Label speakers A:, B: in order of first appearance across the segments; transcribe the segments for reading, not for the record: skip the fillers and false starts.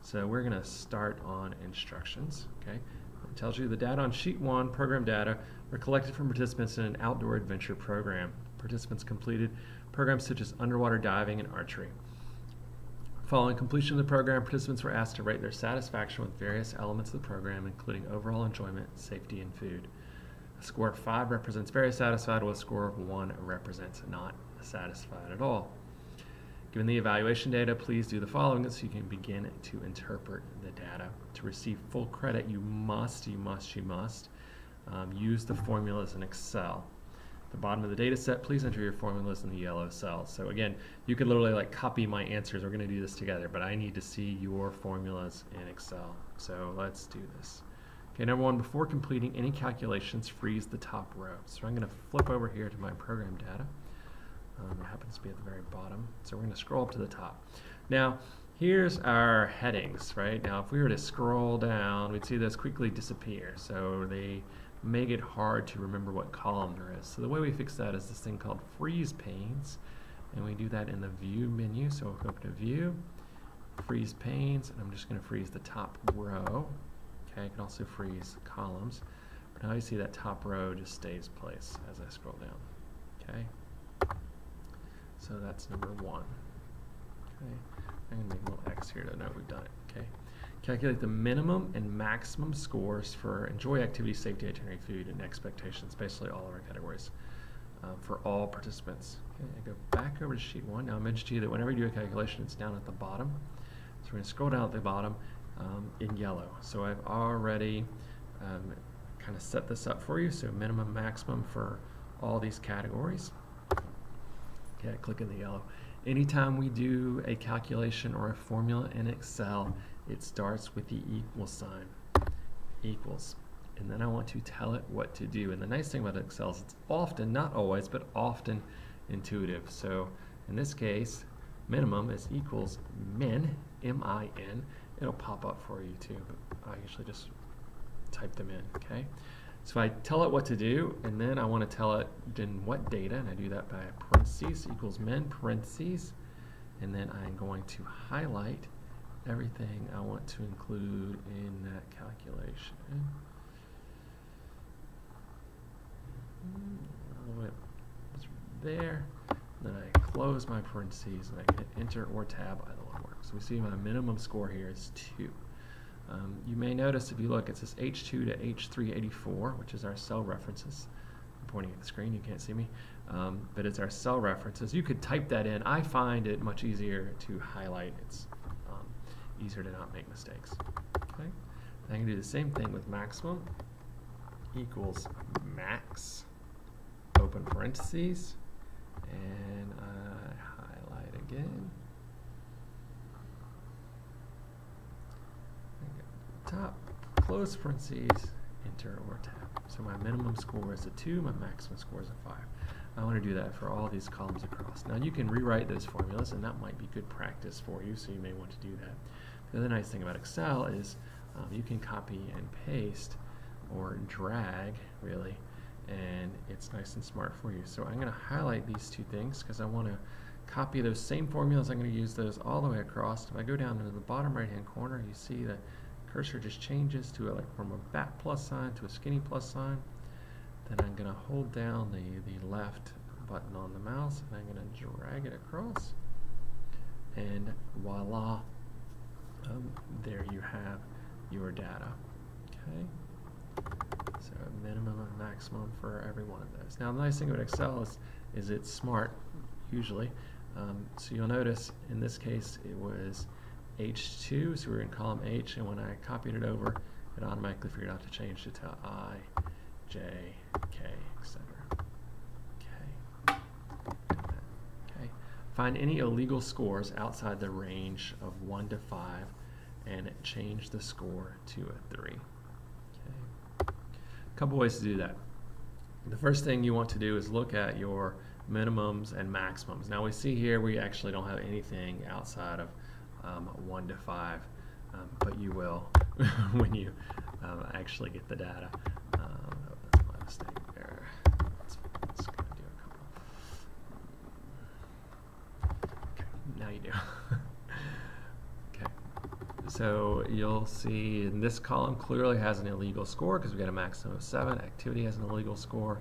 A: So we're going to start on instructions. Okay, it tells you the data on sheet 1, program data, were collected from participants in an outdoor adventure program. Participants completed programs such as underwater diving and archery. Following completion of the program, participants were asked to rate their satisfaction with various elements of the program, including overall enjoyment, safety, and food. A score of 5 represents very satisfied, while a score of 1 represents not satisfied at all. Given the evaluation data, please do the following so you can begin to interpret the data. To receive full credit, you must use the formulas in Excel. At the bottom of the data set, please enter your formulas in the yellow cells. So again, you could literally like copy my answers. We're going to do this together, but I need to see your formulas in Excel. So let's do this. Okay, number 1, before completing any calculations, freeze the top row. So I'm going to flip over here to my program data. It happens to be at the very bottom. So we're going to scroll up to the top. Now, here's our headings, right? Now, if we were to scroll down, we'd see those quickly disappear. So they make it hard to remember what column there is. So the way we fix that is this thing called freeze panes. And we do that in the View menu. So we'll go up to View, Freeze Panes, and I'm just going to freeze the top row. Okay, I can also freeze columns. But now you see that top row just stays place as I scroll down. Okay. So that's number 1. Okay, I'm going to make a little X here to know we've done it. Okay, calculate the minimum and maximum scores for enjoy, activity, safety, itinerary, food, and expectations, basically all of our categories for all participants. Okay, I go back over to sheet 1. Now I mentioned to you that whenever you do a calculation, it's down at the bottom. So we're going to scroll down at the bottom in yellow. So I've already kind of set this up for you. So minimum, maximum for all these categories. Okay, I click in the yellow. Anytime we do a calculation or a formula in Excel, it starts with the equal sign, equals. And then I want to tell it what to do. And the nice thing about Excel is it's often, not always, but often intuitive. So in this case, minimum is equals min, M-I-N. It'll pop up for you too, but I usually just type them in, okay? So I tell it what to do, and then I want to tell it in what data, and I do that by parentheses, equals min, parentheses, and then I'm going to highlight everything I want to include in that calculation. There, then I close my parentheses, and I can hit Enter or Tab, either one works. So we see my minimum score here is 2. You may notice if you look, it says H2 to H384, which is our cell references. I'm pointing at the screen, you can't see me, but it's our cell references. You could type that in. I find it much easier to highlight. It's easier to not make mistakes. Okay, I can do the same thing with maximum equals max, open parentheses, and I highlight again. Top, close parentheses, Enter or Tab. So my minimum score is a 2, my maximum score is a 5. I want to do that for all these columns across. Now you can rewrite those formulas, and that might be good practice for you, so you may want to do that. The other nice thing about Excel is you can copy and paste or drag, really, and it's nice and smart for you. So I'm going to highlight these 2 things because I want to copy those same formulas. I'm going to use those all the way across. If I go down into the bottom right-hand corner, you see that cursor just changes to from a fat plus sign to a skinny plus sign. Then I'm going to hold down the left button on the mouse, and I'm going to drag it across, and voila, there you have your data. Okay, so minimum and maximum for every one of those. Now the nice thing about Excel is it's smart usually. So you'll notice in this case it was H2, so we're in column H, and when I copied it over, it automatically figured out to change it to I, J, K, etc. Okay. Okay. Find any illegal scores outside the range of 1 to 5 and change the score to a 3. Okay. A couple ways to do that. The first thing you want to do is look at your minimums and maximums. Now we see here we actually don't have anything outside of 1 to 5, but you will when you actually get the data. That's my mistake there. Let's go do a couple. Okay, now you do. Okay, So you'll see in this column clearly has an illegal score because we got a maximum of 7. Activity has an illegal score.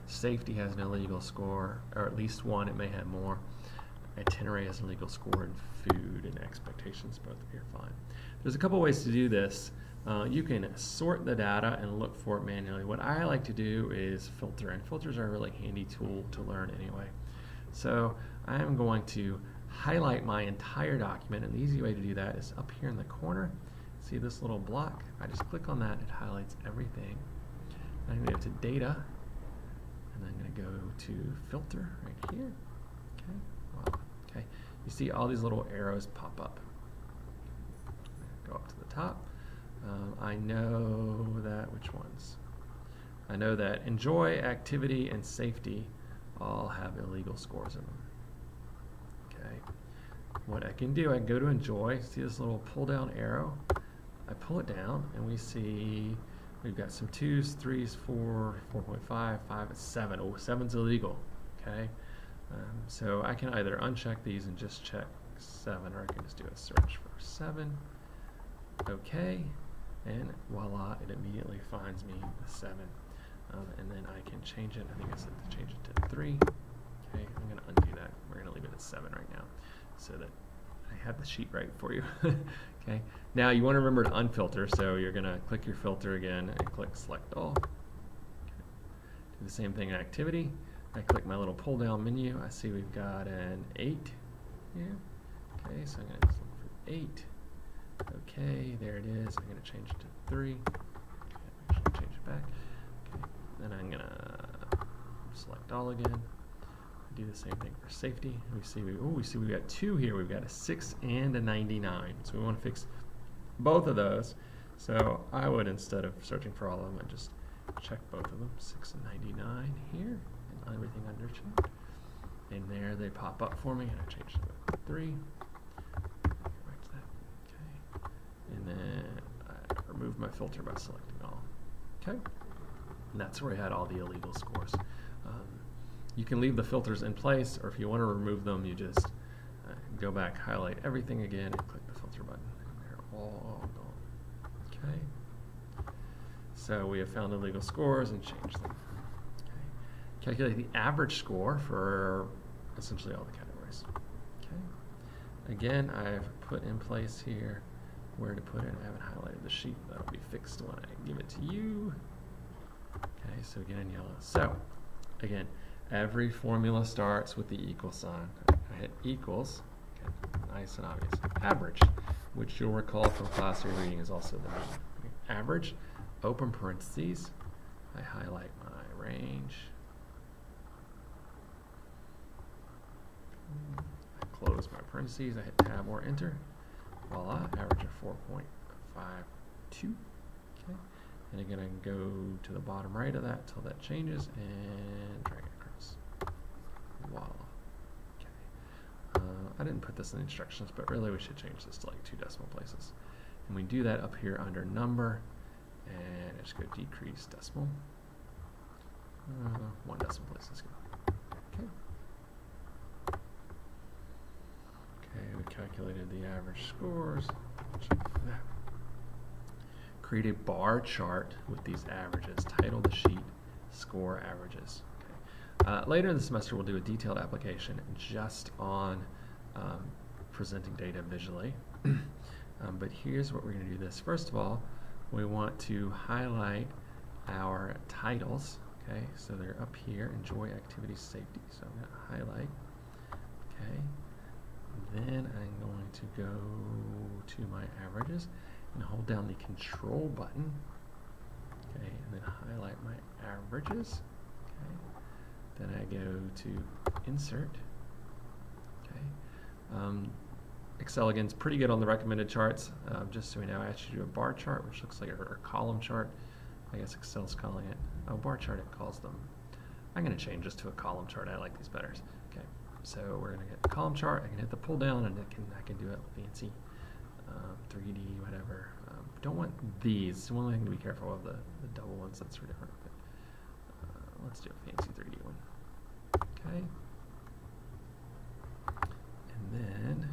A: Safety has an illegal score, or at least one. It may have more. Itinerary has an illegal score, and food and expectations both appear fine. There's a couple ways to do this. You can sort the data and look for it manually. What I like to do is filter, and filters are a really handy tool to learn anyway. So I'm going to highlight my entire document, and the easy way to do that is up here in the corner. See this little block? I just click on that, it highlights everything. I'm going to go to data, and I'm going to go to filter right here. Okay, wow. Okay, you see all these little arrows pop up. Go up to the top. I know that, which ones? I know that enjoy, activity, and safety all have illegal scores in them. Okay, what I can do, I can go to enjoy, see this little pull down arrow, I pull it down and we see we've got some 2s, 3s, 4, 4.5, 5, 7. Oh, 7's illegal. Okay, so I can either uncheck these and just check 7, or I can just do a search for 7. Okay, and voila, it immediately finds me the 7. And then I can change it. I think I said to change it to 3. Okay, I'm going to undo that. We're going to leave it at 7 right now so that I have the sheet right for you. Okay, now you want to remember to unfilter, so you're going to click your filter again and click select all. Okay. Do the same thing in activity. I click my little pull down menu. I see we've got an 8 here. Okay, so I'm going to look for 8. Okay, there it is. I'm going to change it to 3. Okay, actually change it back. Okay, then I'm going to select all again. Do the same thing for safety. We see we've got 2 here. We've got a 6 and a 99. So we want to fix both of those. So I would, instead of searching for all of them, I'd just check both of them. 6 and 99 here, and everything under check. And there they pop up for me, and I change it to 3. And then I remove my filter by selecting all. Okay, and that's where I had all the illegal scores. You can leave the filters in place, or if you want to remove them, you just go back, highlight everything again, and click the filter button, and they're all gone. Okay, so we have found illegal scores and changed them. Okay, calculate the average score for essentially all the categories. Okay, again, I've put in place here where to put it. I haven't highlighted the sheet. That'll be fixed when I give it to you. Okay, so again in yellow. So again, every formula starts with the equal sign. I hit equals. Okay, nice and obvious. Average, which you'll recall from class you're reading, is also the mean. Average, open parentheses. I highlight my range. I close my parentheses. I hit tab or enter. Voila, average of 4.52. Okay, and again, I can go to the bottom right of that till that changes and drag it across. Voila. Okay. I didn't put this in the instructions, but really we should change this to like 2 decimal places. And we do that up here under number, and I just go decrease decimal. 1 decimal place is good. Okay. Okay, we calculated the average scores. Create a bar chart with these averages. Title the sheet, score averages. Okay. Later in the semester, we'll do a detailed application just on presenting data visually. But here's what we're going to do this. First of all, we want to highlight our titles. Okay, so they're up here, enjoy, activity, safety. So I'm going to highlight. Okay. Then I'm going to go to my averages and hold down the control button. Okay, and then highlight my averages. Okay, then I go to insert. Okay, Excel again is pretty good on the recommended charts. Just so we know, I actually do a bar chart, which looks like a column chart. I guess Excel's calling it. Oh, bar chart it calls them. I'm going to change this to a column chart. I like these better. Okay. So we're going to get the column chart. I can hit the pull down, and I can do it fancy, 3D, whatever. Don't want these. One thing to be careful of the double ones. That's for different. But let's do a fancy 3D one. Okay. And then